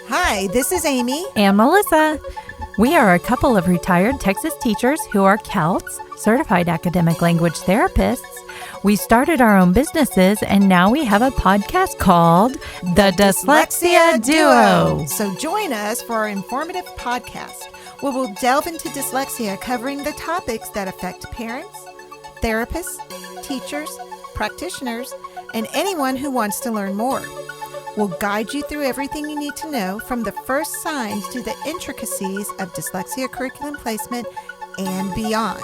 Hi, this is Amy. And Melissa. We are a couple of retired Texas teachers who are CALTs, Certified Academic Language Therapists. We started our own businesses, and now we have a podcast called The Dyslexia Duo. So join us for our informative podcast, where we'll delve into dyslexia, covering the topics that affect parents, therapists, teachers, practitioners, and anyone who wants to learn more. We'll guide you through everything you need to know, from the first signs to the intricacies of dyslexia curriculum placement and beyond.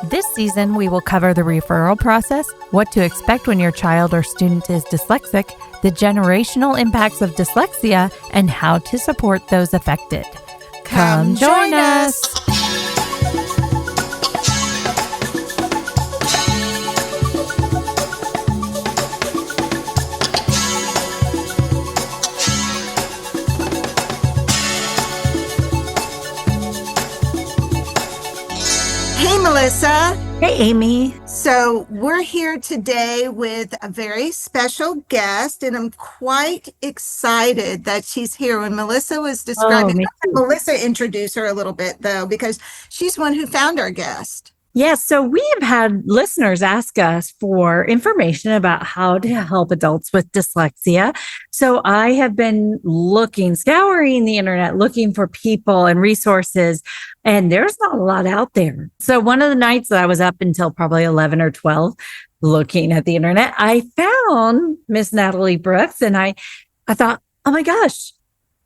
This season, we will cover the referral process, what to expect when your child or student is dyslexic, the generational impacts of dyslexia, and how to support those affected. Come join us! Hey, Melissa. Hey, Amy. So we're here today with a very special guest, and I'm quite excited that she's here. When Melissa was describing, Melissa introduced her a little bit, though, because she's one who found our guest. Yes, so we have had listeners ask us for information about how to help adults with dyslexia. So I have been scouring the internet, looking for people and resources, and there's not a lot out there. So one of the nights that I was up until probably 11 or 12 looking at the internet, I found Miss Natalie Brooks, and I thought, oh my gosh,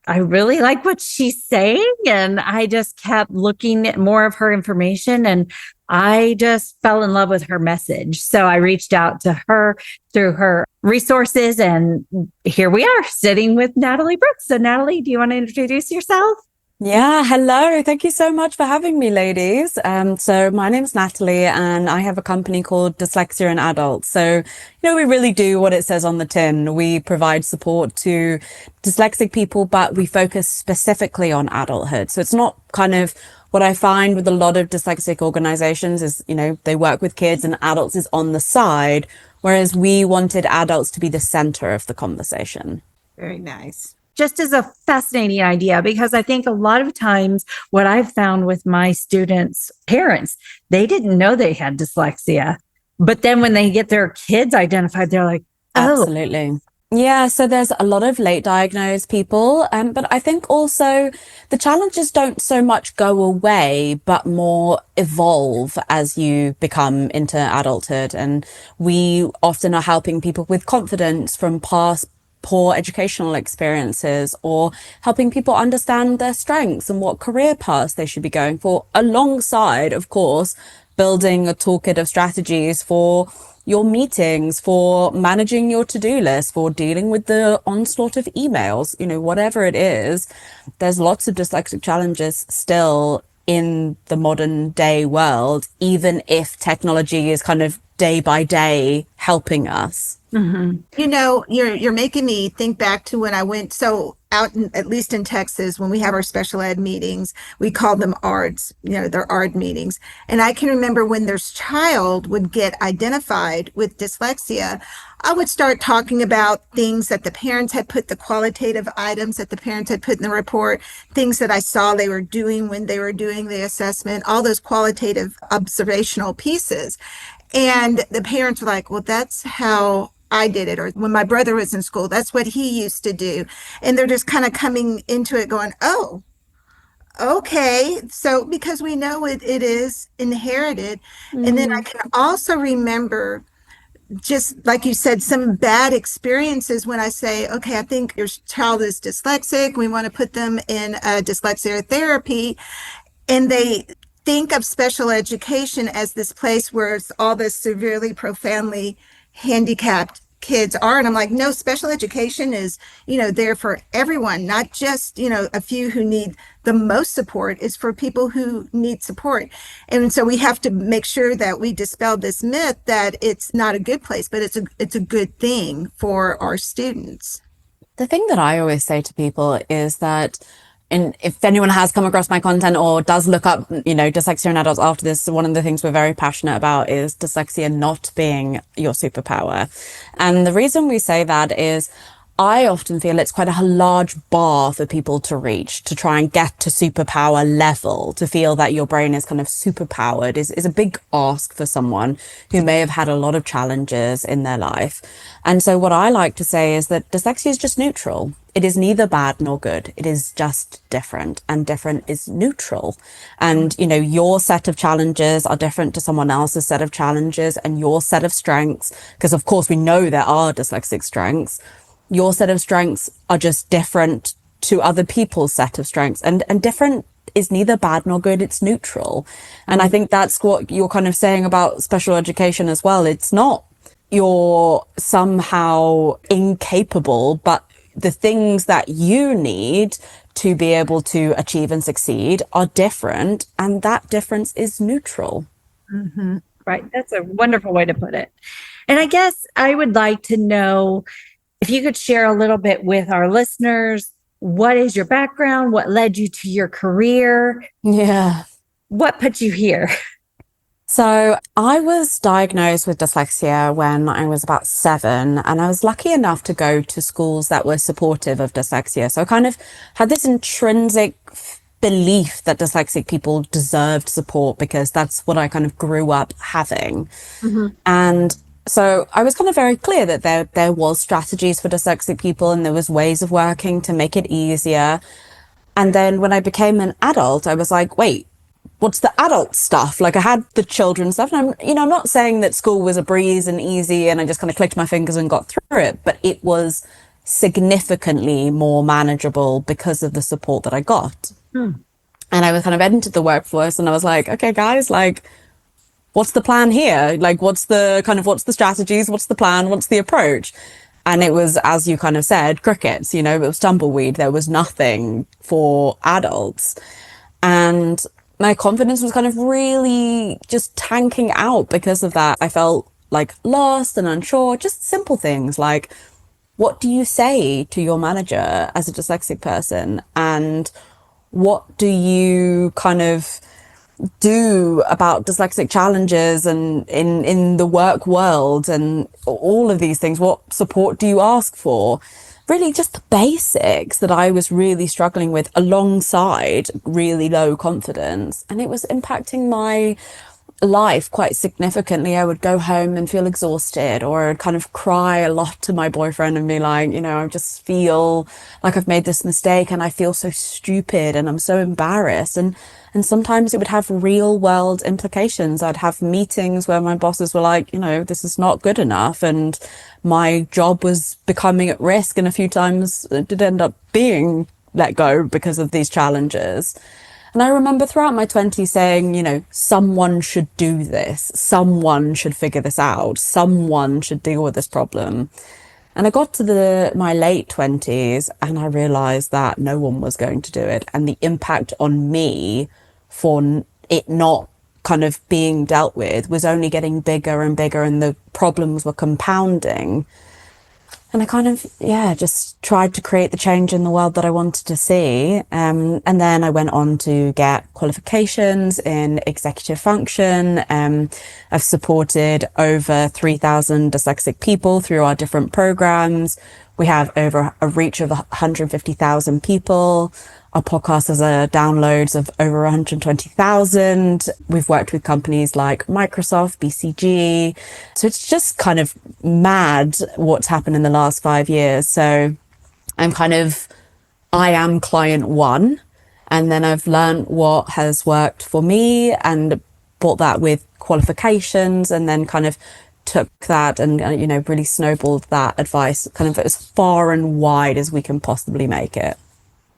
I really like what she's saying. And I just kept looking at more of her information, and I just fell in love with her message. So I reached out to her through her resources, and here we are sitting with Natalie Brooks. So Natalie, do you want to introduce yourself? Yeah, hello. Thank you so much for having me, ladies. So my name's Natalie, and I have a company called Dyslexia In Adults. So, we really do what it says on the tin. We provide support to dyslexic people, but we focus specifically on adulthood. So it's not kind of what I find with a lot of dyslexic organizations is, they work with kids and adults is on the side, whereas we wanted adults to be the center of the conversation. Very nice. Just as a fascinating idea, because I think a lot of times what I've found with my students' parents, they didn't know they had dyslexia. But then when they get their kids identified, they're like, oh. Absolutely. Yeah, so there's a lot of late diagnosed people, but I think also the challenges don't so much go away, but more evolve as you become into adulthood. And we often are helping people with confidence from past poor educational experiences, or helping people understand their strengths and what career paths they should be going for, alongside, of course, building a toolkit of strategies for your meetings, for managing your to-do list, for dealing with the onslaught of emails, whatever it is. There's lots of dyslexic challenges still in the modern day world, even if technology is kind of day by day helping us. Mm-hmm. You're making me think back to when I went, at least in Texas, when we have our special ed meetings, we call them ARDs, they're ARD meetings. And I can remember when their child would get identified with dyslexia, I would start talking about things that the parents had put, the qualitative items that the parents had put in the report, things that I saw they were doing when they were doing the assessment, all those qualitative observational pieces. And the parents were like, well, that's how I did it. Or when my brother was in school, that's what he used to do. And they're just kind of coming into it going, oh, okay. So because we know it is inherited. Mm-hmm. And then I can also remember, just like you said, some bad experiences when I say, okay, I think your child is dyslexic. We want to put them in dyslexia therapy. And they think of special education as this place where it's all this severely, profoundly handicapped kids are. And I'm like, no, special education is, there for everyone, not just, a few who need the most support. Is for people who need support. And so we have to make sure that we dispel this myth that it's not a good place, but it's a good thing for our students. The thing that I always say to people is that, and if anyone has come across my content or does look up, Dyslexia in Adults after this, one of the things we're very passionate about is dyslexia not being your superpower. And the reason we say that is I often feel it's quite a large bar for people to reach, to try and get to superpower level. To feel that your brain is kind of superpowered is a big ask for someone who may have had a lot of challenges in their life. And so what I like to say is that dyslexia is just neutral. It is neither bad nor good. It is just different, and different is neutral. And, you know, your set of challenges are different to someone else's set of challenges, and your set of strengths, because of course we know there are dyslexic strengths. Your set of strengths are just different to other people's set of strengths, and different is neither bad nor good. It's neutral. And I think that's what you're kind of saying about special education as well. It's not you're somehow incapable, but the things that you need to be able to achieve and succeed are different, and that difference is neutral. Mm-hmm. Right. That's a wonderful way to put it. And I guess I would like to know if you could share a little bit with our listeners. What is your background? What led you to your career? Yeah. What put you here? So I was diagnosed with dyslexia when I was about 7, and I was lucky enough to go to schools that were supportive of dyslexia. So I kind of had this intrinsic belief that dyslexic people deserved support, because that's what I kind of grew up having. Mm-hmm. And so I was kind of very clear that there was strategies for dyslexic people, and there was ways of working to make it easier. And then when I became an adult, I was like, wait, what's the adult stuff? Like, I had the children stuff, and I'm not saying that school was a breeze and easy and I just kind of clicked my fingers and got through it, but it was significantly more manageable because of the support that I got. And I was kind of entered the workforce, and I was like, okay, guys, like, what's the plan here? Like, what's the strategies? What's the plan? What's the approach? And it was, as you kind of said, crickets, you know, it was tumbleweed. There was nothing for adults. And my confidence was kind of really just tanking out because of that. I felt like lost and unsure, just simple things like, what do you say to your manager as a dyslexic person? And what do you kind of do about dyslexic challenges and in the work world and all of these things? What support do you ask for? Really just the basics that I was really struggling with, alongside really low confidence. And it was impacting my life quite significantly. I would go home and feel exhausted, or I'd kind of cry a lot to my boyfriend and be like, you know, I just feel like I've made this mistake and I feel so stupid and I'm so embarrassed. And sometimes it would have real world implications. I'd have meetings where my bosses were like, you know, this is not good enough, and my job was becoming at risk. And a few times it did end up being let go because of these challenges. And I remember throughout my 20s saying, you know, someone should do this. Someone should figure this out. Someone should deal with this problem. And I got to my late 20s and I realized that no one was going to do it. And the impact on me for it not kind of being dealt with was only getting bigger and bigger, and the problems were compounding. And I kind of, just tried to create the change in the world that I wanted to see. And then I went on to get qualifications in executive function. I've supported over 3,000 dyslexic people through our different programs. We have over a reach of 150,000 people. Our podcast has downloads of over 120,000. We've worked with companies like Microsoft, BCG. So it's just kind of mad what's happened in the last 5 years. So I am client one. And then I've learned what has worked for me and brought that with qualifications, and then kind of took that and, really snowballed that advice kind of as far and wide as we can possibly make it.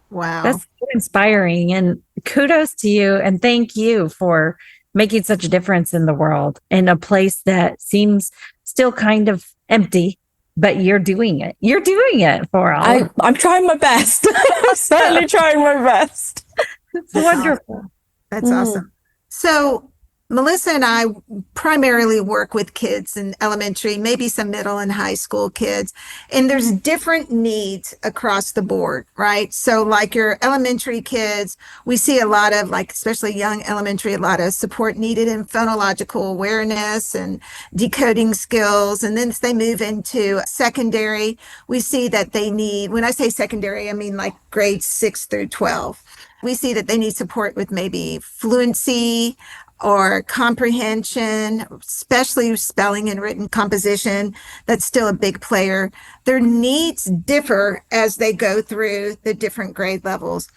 Wow. That's so inspiring, and kudos to you, and thank you for making such a difference in the world, in a place that seems still kind of empty, but you're doing it. You're doing it for all. I'm trying my best. I'm certainly trying my best. It's wonderful. That's awesome. So Melissa and I primarily work with kids in elementary, maybe some middle and high school kids, and there's different needs across the board, right? So like your elementary kids, we see a lot of, like, especially young elementary, a lot of support needed in phonological awareness and decoding skills. And then as they move into secondary, we see that they need, when I say secondary, I mean like grades 6 through 12. We see that they need support with maybe fluency or comprehension, especially spelling and written composition. That's still a big player. Their needs differ as they go through the different grade levels.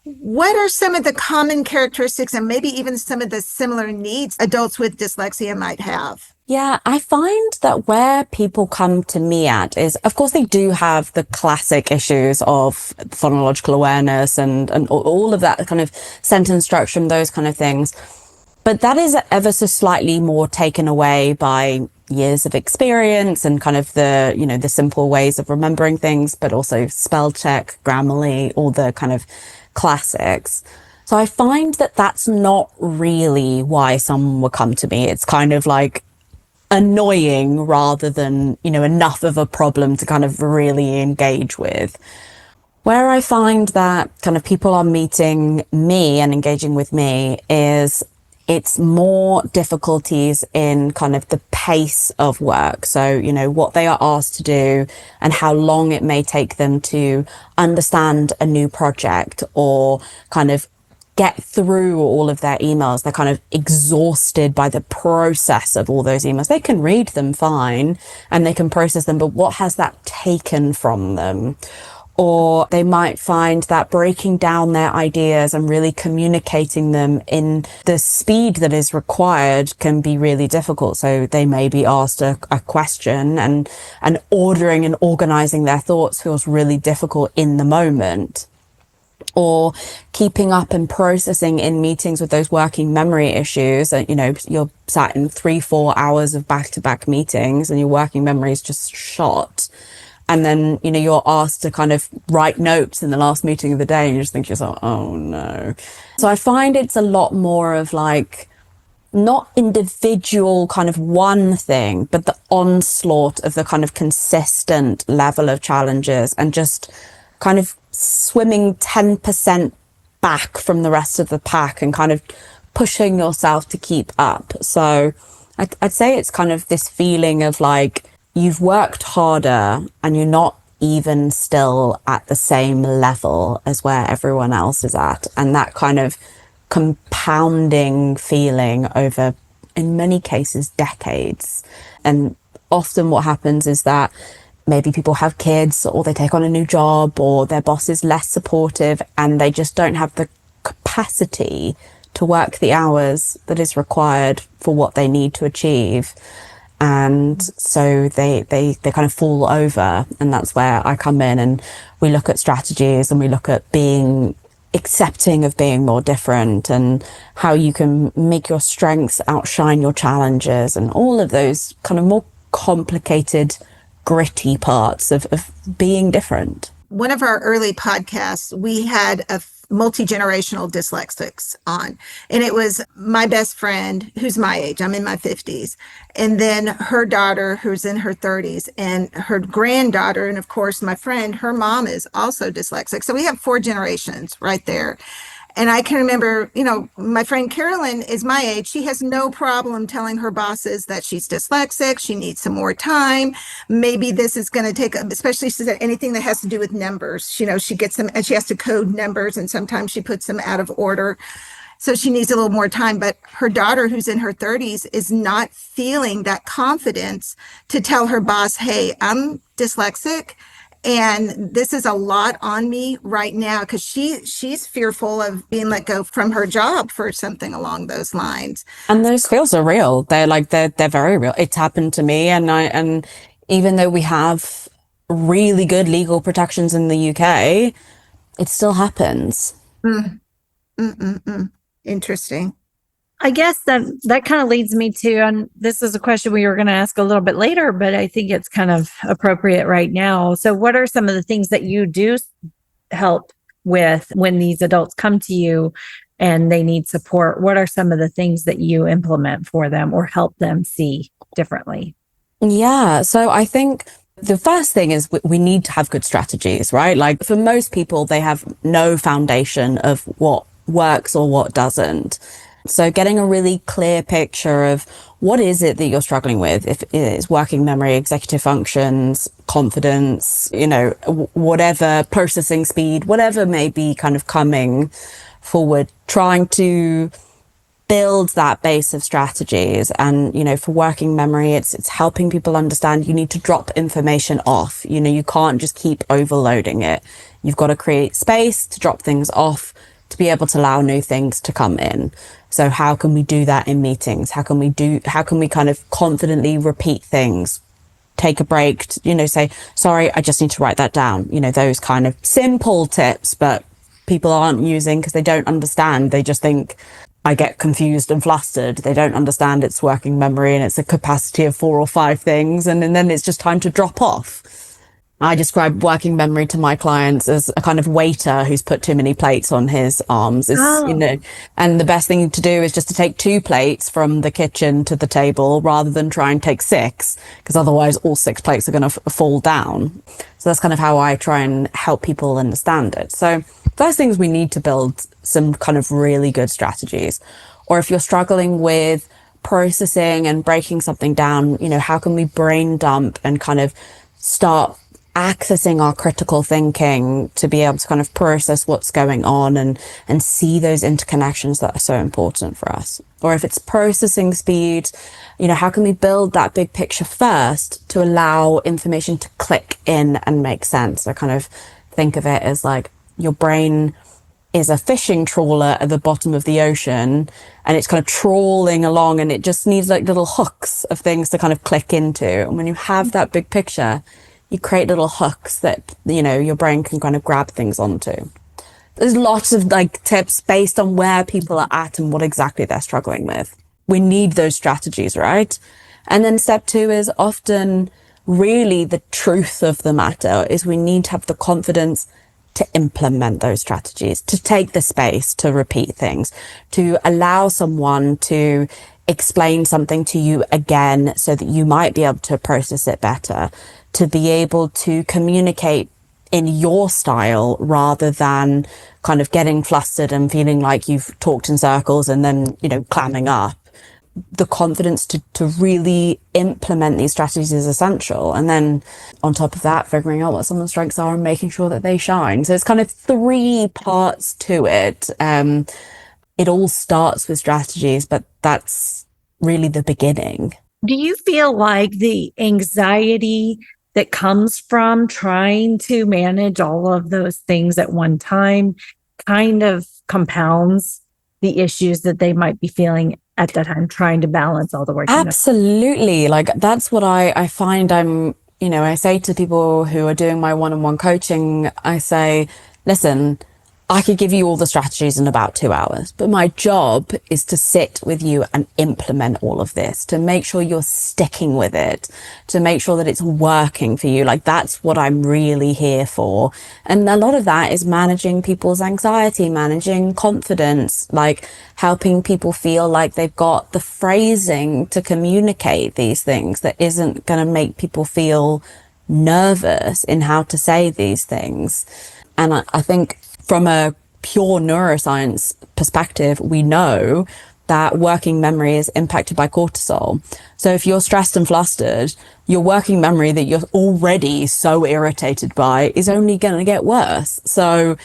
What are some of the common characteristics and maybe even some of the similar needs adults with dyslexia might have? Yeah, I find that where people come to me at is, of course, they do have the classic issues of phonological awareness and all of that kind of sentence structure and those kind of things. But that is ever so slightly more taken away by years of experience and kind of the, you know, the simple ways of remembering things, but also spell check, Grammarly, all the kind of classics. So I find that that's not really why someone would come to me. It's kind of like annoying rather than, you know, enough of a problem to kind of really engage with. Where I find that kind of people are meeting me and engaging with me is it's more difficulties in kind of the pace of work. So, you know, what they are asked to do and how long it may take them to understand a new project or kind of get through all of their emails. They're kind of exhausted by the process of all those emails. They can read them fine and they can process them, but what has that taken from them? Or they might find that breaking down their ideas and really communicating them in the speed that is required can be really difficult. So they may be asked a question and ordering and organizing their thoughts feels really difficult in the moment. Or keeping up and processing in meetings with those working memory issues. You know, you're sat in 3-4 hours of back-to-back meetings and your working memory is just shot. And then, you know, you're asked to kind of write notes in the last meeting of the day and you just think to yourself, oh no. So I find it's a lot more of like, not individual kind of one thing, but the onslaught of the kind of consistent level of challenges and just kind of swimming 10% back from the rest of the pack and kind of pushing yourself to keep up. So I'd say it's kind of this feeling of like, you've worked harder and you're not even still at the same level as where everyone else is at. And that kind of compounding feeling over, in many cases, decades. And often what happens is that maybe people have kids or they take on a new job or their boss is less supportive and they just don't have the capacity to work the hours that is required for what they need to achieve. And so they kind of fall over, and that's where I come in and we look at strategies and we look at being accepting of being more different and how you can make your strengths outshine your challenges and all of those kind of more complicated, gritty parts of being different. One of our early podcasts, we had a multi-generational dyslexics on, and it was my best friend who's my age, I'm in my 50s, and then her daughter who's in her 30s, and her granddaughter, and of course my friend, her mom is also dyslexic. So we have 4 generations right there. And I can remember, you know, my friend Carolyn is my age. She has no problem telling her bosses that she's dyslexic. She needs some more time. Maybe this is going to take, especially she said anything that has to do with numbers. You know, she gets them and she has to code numbers and sometimes she puts them out of order. So she needs a little more time. But her daughter, who's in her 30s, is not feeling that confidence to tell her boss, hey, I'm dyslexic. And this is a lot on me right now because she's fearful of being let go from her job for something along those lines. And those feels are real. They're very real. It's happened to me, and even though we have really good legal protections in the UK, it still happens. Interesting. I guess that kind of leads me to, and this is a question we were going to ask a little bit later, but I think it's kind of appropriate right now. So what are some of the things that you do help with when these adults come to you and they need support, what are some of the things that you implement for them or help them see differently? Yeah. So I think the first thing is we need to have good strategies, right? Like for most people, they have no foundation of what works or what doesn't. So getting a really clear picture of what is it that you're struggling with, if it's working memory, executive functions, confidence, whatever, processing speed, whatever may be kind of coming forward, trying to build that base of strategies. And, for working memory, it's helping people understand you need to drop information off. You can't just keep overloading it. You've got to create space to drop things off to be able to allow new things to come in. So how can we do that in meetings? How can we kind of confidently repeat things? Take a break, say, sorry, I just need to write that down. Those kind of simple tips, but people aren't using because they don't understand. They just think I get confused and flustered. They don't understand it's working memory and it's a capacity of 4 or 5 things. And then it's just time to drop off. I describe working memory to my clients as a kind of waiter who's put too many plates on his arms. And the best thing to do is just to take 2 plates from the kitchen to the table rather than try and take 6, because otherwise all 6 plates are going to fall down. So that's kind of how I try and help people understand it. So first things, we need to build some kind of really good strategies. Or if you're struggling with processing and breaking something down, how can we brain dump and kind of start accessing our critical thinking to be able to kind of process what's going on and see those interconnections that are so important for us. Or if it's processing speed, how can we build that big picture first to allow information to click in and make sense? I kind of think of it as like your brain is a fishing trawler at the bottom of the ocean, and it's kind of trawling along, and it just needs like little hooks of things to kind of click into. And when you have that big picture, you create little hooks that, your brain can kind of grab things onto. There's lots of like tips based on where people are at and what exactly they're struggling with. We need those strategies, right? And then step 2 is often really the truth of the matter is we need to have the confidence to implement those strategies, to take the space to repeat things, to allow someone to explain something to you again so that you might be able to process it better, to be able to communicate in your style rather than kind of getting flustered and feeling like you've talked in circles and then, clamming up. The confidence to really implement these strategies is essential. And then on top of that, figuring out what someone's strengths are and making sure that they shine. So it's kind of 3 parts to it. It all starts with strategies, but that's really the beginning. Do you feel like the anxiety that comes from trying to manage all of those things at one time kind of compounds the issues that they might be feeling at that time, trying to balance all the work? Absolutely. Like that's what I find I say to people who are doing my one-on-one coaching, I say, listen, I could give you all the strategies in about 2 hours, but my job is to sit with you and implement all of this, to make sure you're sticking with it, to make sure that it's working for you. Like that's what I'm really here for. And a lot of that is managing people's anxiety, managing confidence, like helping people feel like they've got the phrasing to communicate these things that isn't going to make people feel nervous in how to say these things. And I think from a pure neuroscience perspective, we know that working memory is impacted by cortisol. So if you're stressed and flustered, your working memory that you're already so irritated by is only going to get worse. So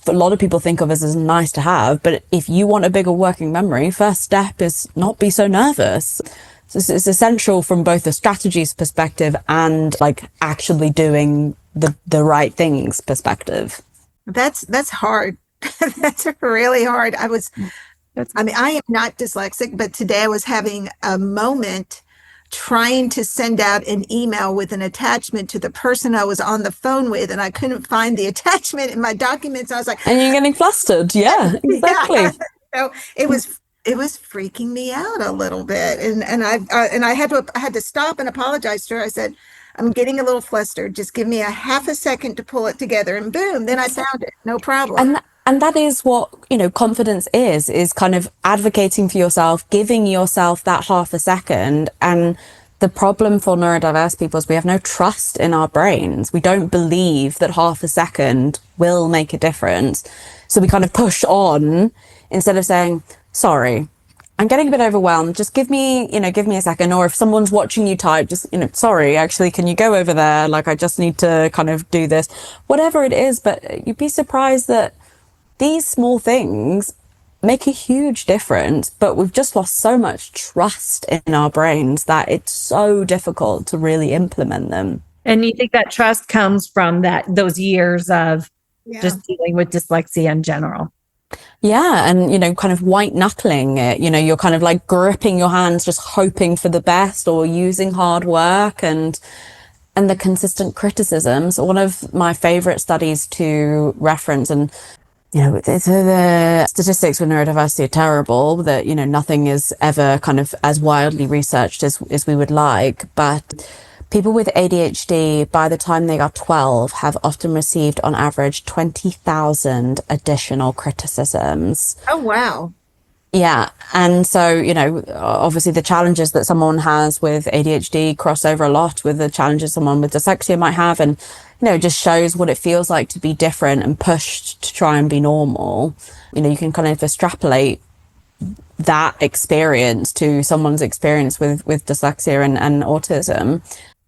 a lot of people think of us as nice to have, but if you want a bigger working memory, first step is not be so nervous. So it's essential from both the strategies perspective and like actually doing the right things perspective. That's hard. That's really hard. I am not dyslexic, but today I was having a moment trying to send out an email with an attachment to the person I was on the phone with, and I couldn't find the attachment in my documents. I was like, and you're getting flustered. Yeah, exactly. Yeah. So it was freaking me out a little bit. And I had to stop and apologize to her. I said, I'm getting a little flustered. Just give me a half a second to pull it together, and boom, then I found it. No problem. And that is what, confidence is kind of advocating for yourself, giving yourself that half a second. And the problem for neurodiverse people is we have no trust in our brains. We don't believe that half a second will make a difference. So we kind of push on instead of saying, sorry, I'm getting a bit overwhelmed. Just give me a second. Or if someone's watching you type, just, sorry, actually, can you go over there? Like, I just need to kind of do this, whatever it is. But you'd be surprised that these small things make a huge difference, but we've just lost so much trust in our brains that it's so difficult to really implement them. And you think that trust comes from those years of just dealing with dyslexia in general? Yeah. And, kind of white knuckling it, you're kind of like gripping your hands, just hoping for the best, or using hard work and the consistent criticism. So one of my favorite studies to reference, and the statistics with neurodiversity are terrible, that, nothing is ever kind of as wildly researched as we would like. But people with ADHD, by the time they are 12, have often received on average 20,000 additional criticisms. Oh, wow. Yeah. And so, obviously the challenges that someone has with ADHD cross over a lot with the challenges someone with dyslexia might have. And, it just shows what it feels like to be different and pushed to try and be normal. You can kind of extrapolate that experience to someone's experience with dyslexia and autism.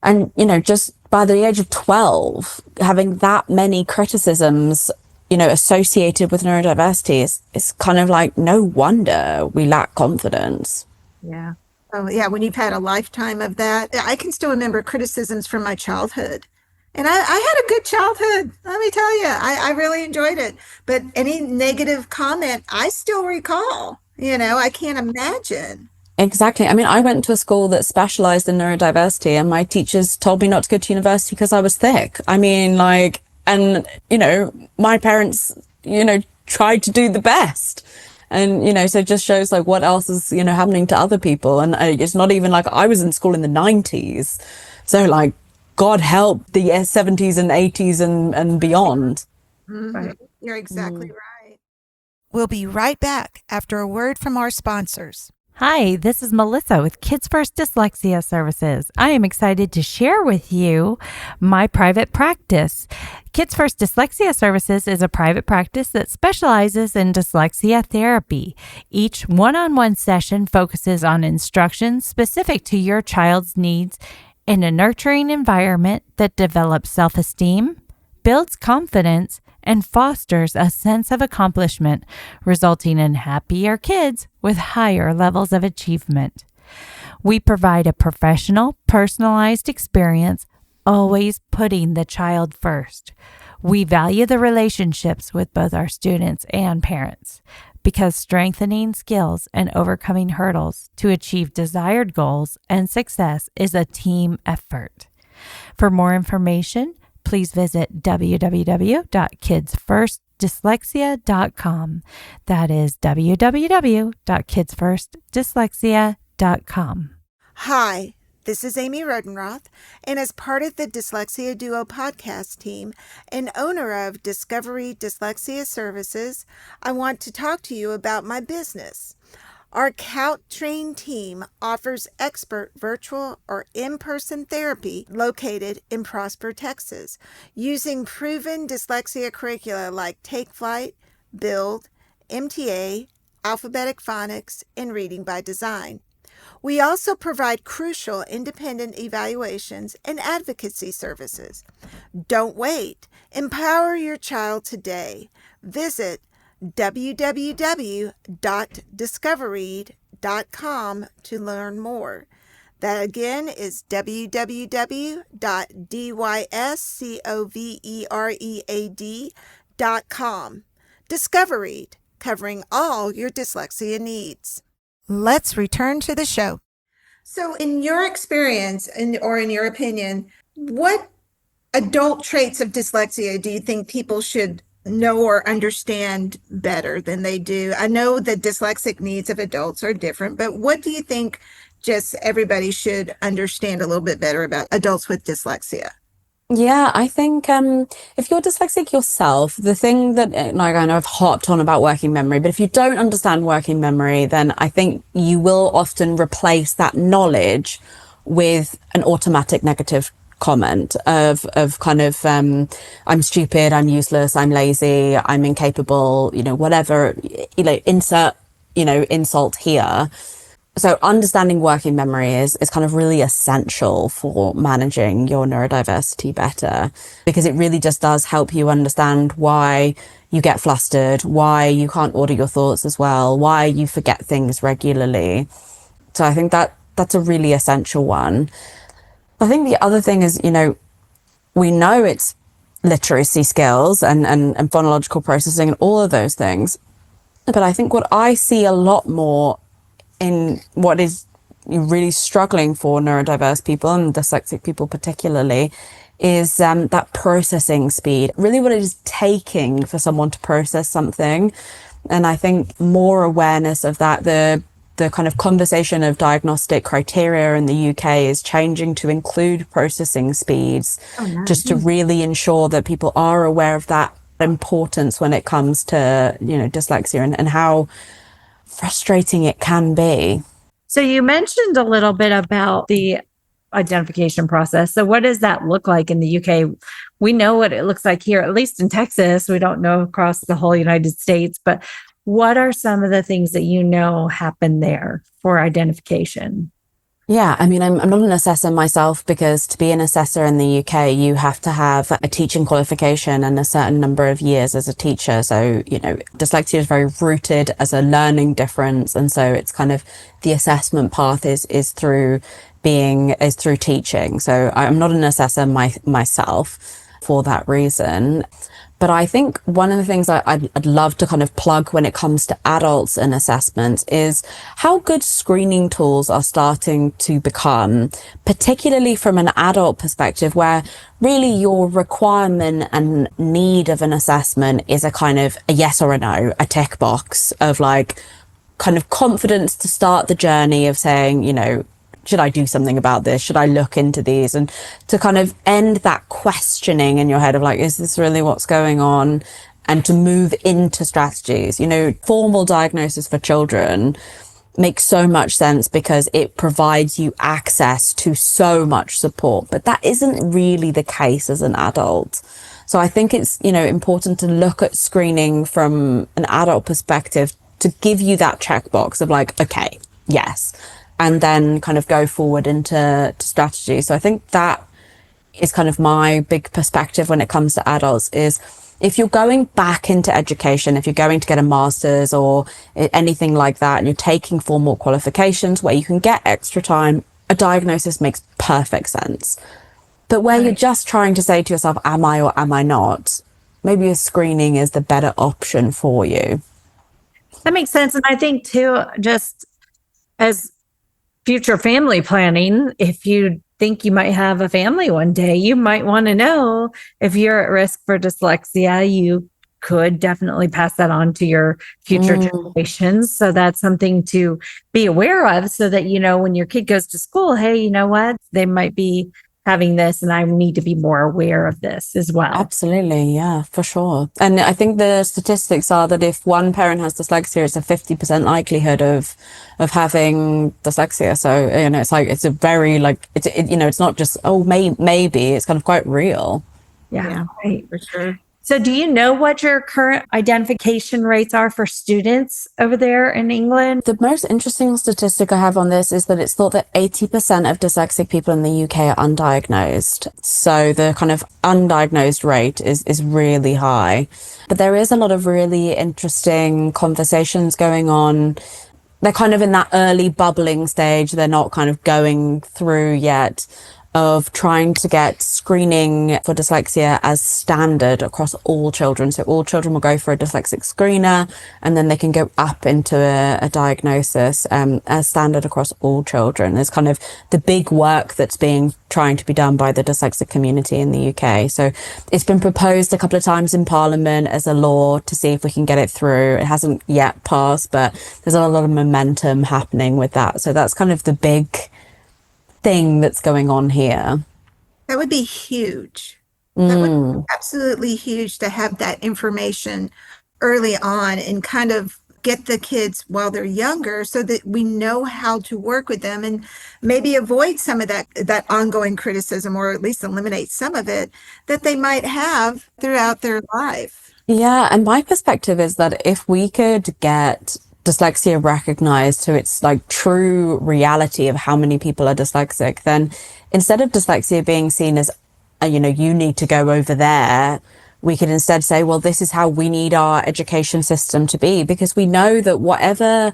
And, just by the age of 12, having that many criticisms associated with neurodiversity is kind of like, no wonder we lack confidence. Yeah. Oh, yeah. When you've had a lifetime of that, I can still remember criticisms from my childhood. And I had a good childhood, let me tell you. I really enjoyed it. But any negative comment, I still recall. I can't imagine. Exactly. I mean, I went to a school that specialized in neurodiversity, and my teachers told me not to go to university because I was thick. I mean, and, my parents, tried to do the best. And, so it just shows like what else is, happening to other people. And it's not even like I was in school in the 90s. So like, God help the 70s and 80s and beyond. Mm-hmm. Right. You're exactly right. We'll be right back after a word from our sponsors. Hi, this is Melissa with Kids First Dyslexia Services. I am excited to share with you my private practice. Kids First Dyslexia Services is a private practice that specializes in dyslexia therapy. Each one-on-one session focuses on instruction specific to your child's needs in a nurturing environment that develops self-esteem, builds confidence, and fosters a sense of accomplishment, resulting in happier kids with higher levels of achievement. We provide a professional, personalized experience, always putting the child first. We value the relationships with both our students and parents, because strengthening skills and overcoming hurdles to achieve desired goals and success is a team effort. For more information, please visit www.kidsfirstdyslexia.com. That is www.kidsfirstdyslexia.com. Hi, this is Amy Rodenroth, and as part of the Dyslexia Duo podcast team and owner of Discovery Dyslexia Services, I want to talk to you about my business. Our COUT-trained team offers expert virtual or in-person therapy located in Prosper, Texas, using proven dyslexia curricula like Take Flight, Build, MTA, Alphabetic Phonics, and Reading by Design. We also provide crucial independent evaluations and advocacy services. Don't wait. Empower your child today. Visit www.discovereed.com to learn more. That again is www.discoveread.com. Discovereed, covering all your dyslexia needs. Let's return to the show. So in your experience or in your opinion, what adult traits of dyslexia do you think people should know or understand better than they do? I know the dyslexic needs of adults are different, but what do you think just everybody should understand a little bit better about adults with dyslexia? Yeah, I think if you're dyslexic yourself, the thing that, like, I know I've harped on about working memory, but if you don't understand working memory, then I think you will often replace that knowledge with an automatic negative comment of kind of I'm stupid, I'm useless, I'm lazy, I'm incapable, whatever, insert, insult here. So understanding working memory is kind of really essential for managing your neurodiversity better, because it really just does help you understand why you get flustered, why you can't order your thoughts as well, why you forget things regularly. So I think that's a really essential one. I think the other thing is, we know it's literacy skills and phonological processing and all of those things. But I think what I see a lot more in what is really struggling for neurodiverse people and dyslexic people particularly is that processing speed, really what it is taking for someone to process something. And I think more awareness of that, the kind of conversation of diagnostic criteria in the UK is changing to include processing speeds, just to really ensure that people are aware of that importance when it comes to, dyslexia and how frustrating it can be. So you mentioned a little bit about the identification process. So what does that look like in the UK? We know what it looks like here, at least in Texas. We don't know across the whole United States, but what are some of the things that happen there for identification? Yeah, I mean, I'm not an assessor myself, because to be an assessor in the UK, you have to have a teaching qualification and a certain number of years as a teacher. So, dyslexia is very rooted as a learning difference. And so it's kind of the assessment path is through teaching. So I'm not an assessor myself for that reason. But I think one of the things I'd love to kind of plug when it comes to adults and assessments is how good screening tools are starting to become, particularly from an adult perspective, where really your requirement and need of an assessment is a kind of a yes or a no, a tick box of like kind of confidence to start the journey of saying, should I do something about this? Should I look into these? And to kind of end that questioning in your head of like, is this really what's going on? And to move into strategies. Formal diagnosis for children makes so much sense because it provides you access to so much support, but that isn't really the case as an adult. So I think it's, important to look at screening from an adult perspective to give you that checkbox of like, okay, yes. And then kind of go forward into strategy. So I think that is kind of my big perspective when it comes to adults is if you're going back into education, if you're going to get a master's or anything like that, and you're taking formal qualifications where you can get extra time, a diagnosis makes perfect sense. But where you're just trying to say to yourself, am I or am I not? Maybe a screening is the better option for you. That makes sense. And I think too, just as future family planning, if you think you might have a family one day, you might want to know if you're at risk for dyslexia. You could definitely pass that on to your future generations. So that's something to be aware of so that, when your kid goes to school, hey, you know what? They might be having this and I need to be more aware of this as well. Absolutely. Yeah, for sure. And I think the statistics are that if one parent has dyslexia, it's a 50% likelihood of having dyslexia. So, it's like, it's a very it's not just, maybe, it's kind of quite real. Yeah, right. For sure. So do you know what your current identification rates are for students over there in England? The most interesting statistic I have on this is that it's thought that 80% of dyslexic people in the UK are undiagnosed. So the kind of undiagnosed rate is really high. But there is a lot of really interesting conversations going on. They're kind of in that early bubbling stage. They're not kind of going through yet, of trying to get screening for dyslexia as standard across all children. So all children will go for a dyslexic screener, and then they can go up into a diagnosis as standard across all children. There's kind of the big work that's trying to be done by the dyslexic community in the UK. So it's been proposed a couple of times in Parliament as a law to see if we can get it through. It hasn't yet passed, but there's a lot of momentum happening with that. So that's kind of the big thing that's going on here. That would be huge. That would be Mm. absolutely huge to have that information early on and kind of get the kids while they're younger so that we know how to work with them and maybe avoid some of that ongoing criticism, or at least eliminate some of it that they might have throughout their life. Yeah, and my perspective is that if we could get dyslexia recognized to its like true reality of how many people are dyslexic, then instead of dyslexia being seen as, you need to go over there, we could instead say, well, this is how we need our education system to be, because we know that whatever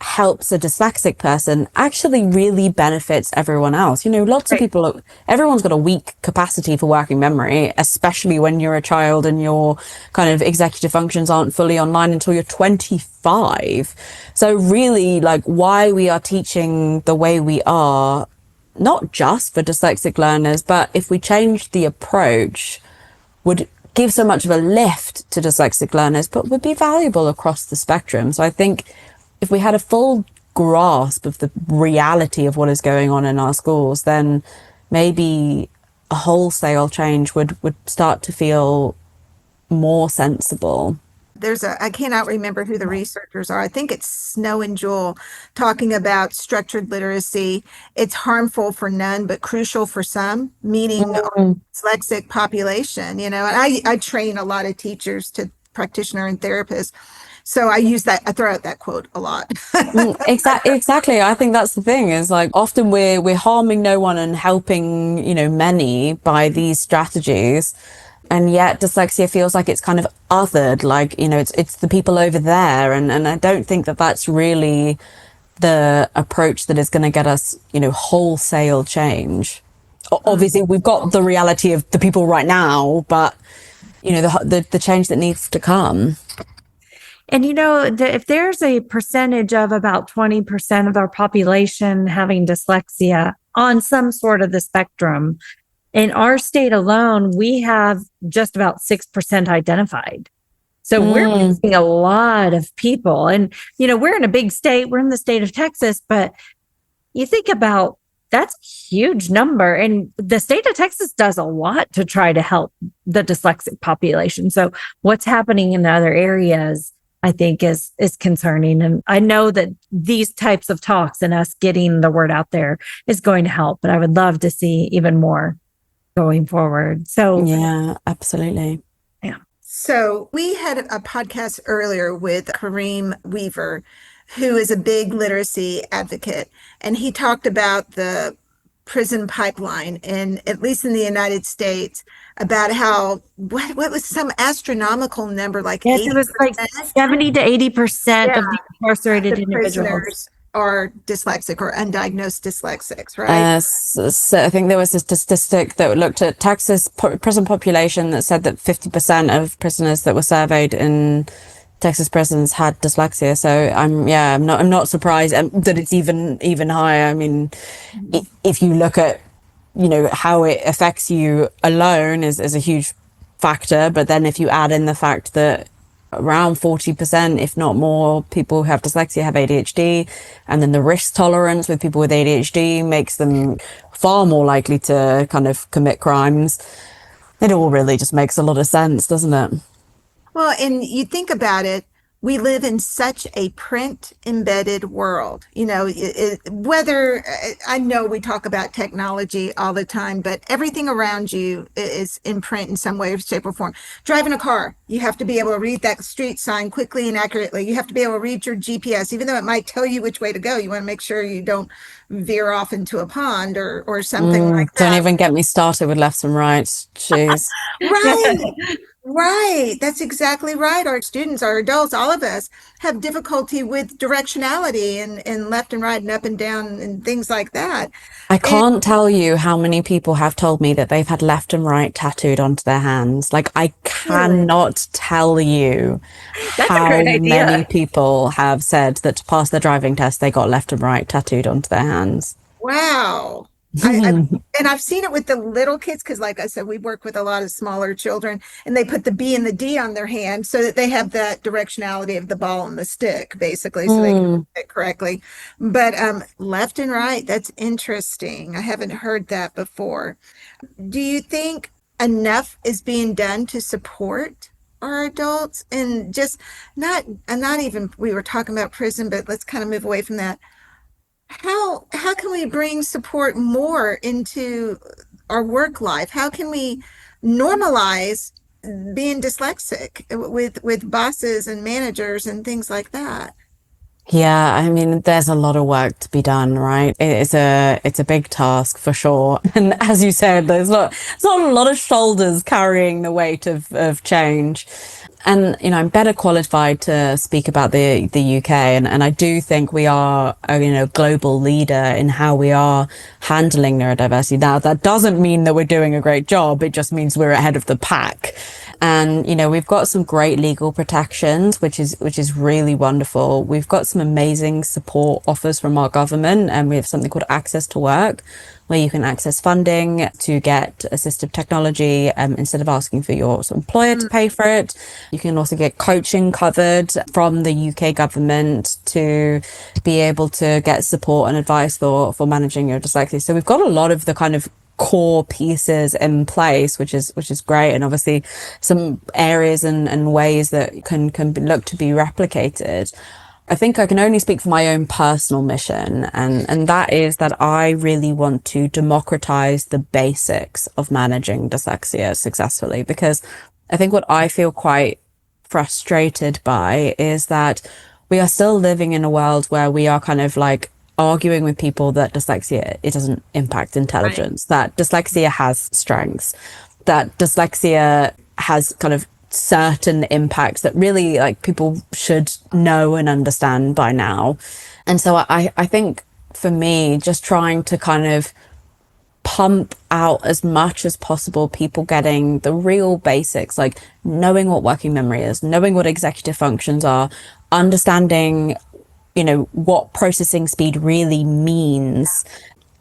helps a dyslexic person actually really benefits everyone else. Lots of Right. people, everyone's got a weak capacity for working memory, especially when you're a child and your kind of executive functions aren't fully online until you're 25. So really, like, why we are teaching the way we are, not just for dyslexic learners, but if we changed the approach, would give so much of a lift to dyslexic learners, but would be valuable across the spectrum. So I think if we had a full grasp of the reality of what is going on in our schools, then maybe a wholesale change would start to feel more sensible. I cannot remember who the researchers are. I think it's Snow and Jewell talking about structured literacy. It's harmful for none, but crucial for some, meaning our Mm. dyslexic population, and I train a lot of teachers to practitioner and therapists. So I throw out that quote a lot. Exactly. I think that's the thing is like often we're harming no one and helping, many by these strategies. And yet dyslexia feels like it's kind of othered, like, it's the people over there. And I don't think that that's really the approach that is going to get us, wholesale change. Obviously, we've got the reality of the people right now, but, the change that needs to come. And if there's a percentage of about 20% of our population having dyslexia on some sort of the spectrum, in our state alone, we have just about 6% identified. So we're missing a lot of people. And, we're in a big state, we're in the state of Texas, but you think about that's a huge number. And the state of Texas does a lot to try to help the dyslexic population. So what's happening in other areas, I think is concerning. And I know that these types of talks and us getting the word out there is going to help, but I would love to see even more going forward. So yeah, absolutely. Yeah. So we had a podcast earlier with Kareem Weaver, who is a big literacy advocate, and he talked about the prison pipeline, and at least in the United States, about how what was some astronomical number, like yes, it was like 70 to 80% of the incarcerated the individuals prisoners are dyslexic or undiagnosed dyslexics, right? So I think there was a statistic that looked at Texas prison population that said that 50% of prisoners that were surveyed in Texas prisons had dyslexia. So I'm not surprised that it's even higher. I mean, if you look at, how it affects you alone is a huge factor. But then if you add in the fact that around 40%, if not more, people who have dyslexia have ADHD, and then the risk tolerance with people with ADHD makes them far more likely to kind of commit crimes. It all really just makes a lot of sense, doesn't it? Well, and you think about it, we live in such a print embedded world. Whether I know we talk about technology all the time, but everything around you is in print in some way, shape, or form. Driving a car, you have to be able to read that street sign quickly and accurately. You have to be able to read your GPS, even though it might tell you which way to go. You want to make sure you don't veer off into a pond or something like that. Don't even get me started with lefts and rights. Jeez. Right. Right. That's exactly right. Our students, our adults, all of us have difficulty with directionality and left and right and up and down and things like that. I can't tell you how many people have told me that they've had left and right tattooed onto their hands. Like, I cannot tell you how many people have said that to pass their driving test, they got left and right tattooed onto their hands. Wow. And I've seen it with the little kids, because like I said, we work with a lot of smaller children, and they put the B and the D on their hand so that they have that directionality of the ball and the stick, basically, so they can do it correctly. But left and right, that's interesting. I haven't heard that before. Do you think enough is being done to support our adults, and just not even, we were talking about prison, but let's kind of move away from that. How can we bring support more into our work life? How can we normalize being dyslexic with bosses and managers and things like that? Yeah, I mean, there's a lot of work to be done, right? It's a big task for sure. And as you said, there's not a lot of shoulders carrying the weight of change. And, I'm better qualified to speak about the UK. And I do think we are a, global leader in how we are handling neurodiversity. Now, that doesn't mean that we're doing a great job. It just means we're ahead of the pack. And, we've got some great legal protections, which is really wonderful. We've got some amazing support offers from our government, and we have something called Access to Work, where you can access funding to get assistive technology instead of asking for your employer to pay for it. You can also get coaching covered from the UK government to be able to get support and advice for managing your dyslexia. So we've got a lot of the kind of core pieces in place, which is great, and obviously some areas and ways that can look to be replicated. I think I can only speak for my own personal mission, and that is that I really want to democratize the basics of managing dyslexia successfully, because I think what I feel quite frustrated by is that we are still living in a world where we are kind of like arguing with people that dyslexia, it doesn't impact intelligence, that dyslexia has strengths, that dyslexia has kind of certain impacts that really like people should know and understand by now. And so I think for me, just trying to kind of pump out as much as possible people getting the real basics, like knowing what working memory is, knowing what executive functions are, understanding what processing speed really means,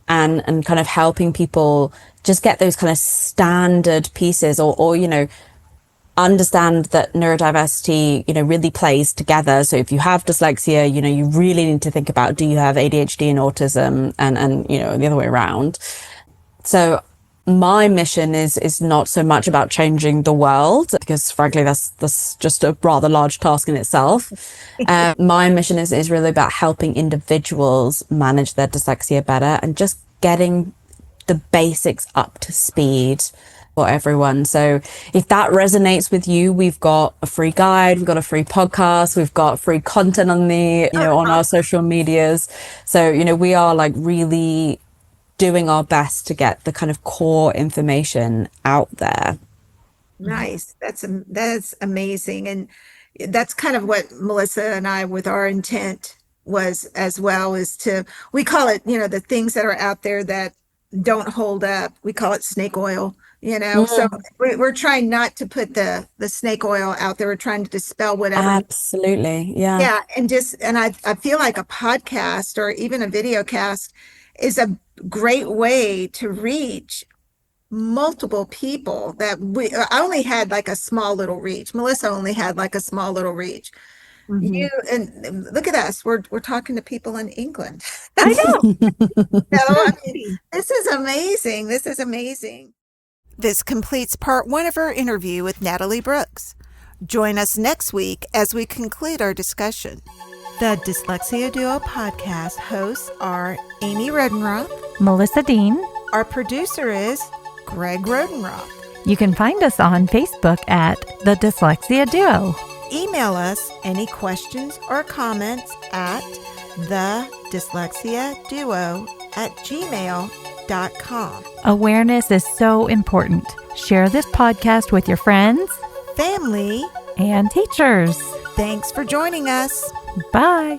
and kind of helping people just get those kind of standard pieces, or understand that neurodiversity, really plays together. So if you have dyslexia, you really need to think about, do you have ADHD and autism, and the other way around. So my mission is not so much about changing the world, because frankly, that's just a rather large task in itself. My mission is really about helping individuals manage their dyslexia better, and just getting the basics up to speed for everyone. So if that resonates with you, we've got a free guide, we've got a free podcast, we've got free content on on our social medias. So, we are like really doing our best to get the kind of core information out there. Nice. That's amazing. And that's kind of what Melissa and I, with our intent was as well, is we call it, the things that are out there that don't hold up. We call it snake oil, so we're trying not to put the snake oil out there. We're trying to dispel whatever. Absolutely. Yeah. Yeah. And I feel like a podcast or even a video cast is a great way to reach multiple people that I only had like a small little reach. Melissa only had like a small little reach. Mm-hmm. And look at us. We're talking to people in England. I know. This is amazing. This is amazing. This completes part 1 of our interview with Natalie Brooks. Join us next week as we conclude our discussion. The Dyslexia Duo podcast hosts are Amy Rodenroth, Melissa Dean. Our producer is Greg Rodenroth. You can find us on Facebook at The Dyslexia Duo. Email us any questions or comments at thedyslexiaduo@gmail.com. Awareness is so important. Share this podcast with your friends, family, and teachers. Thanks for joining us. Bye.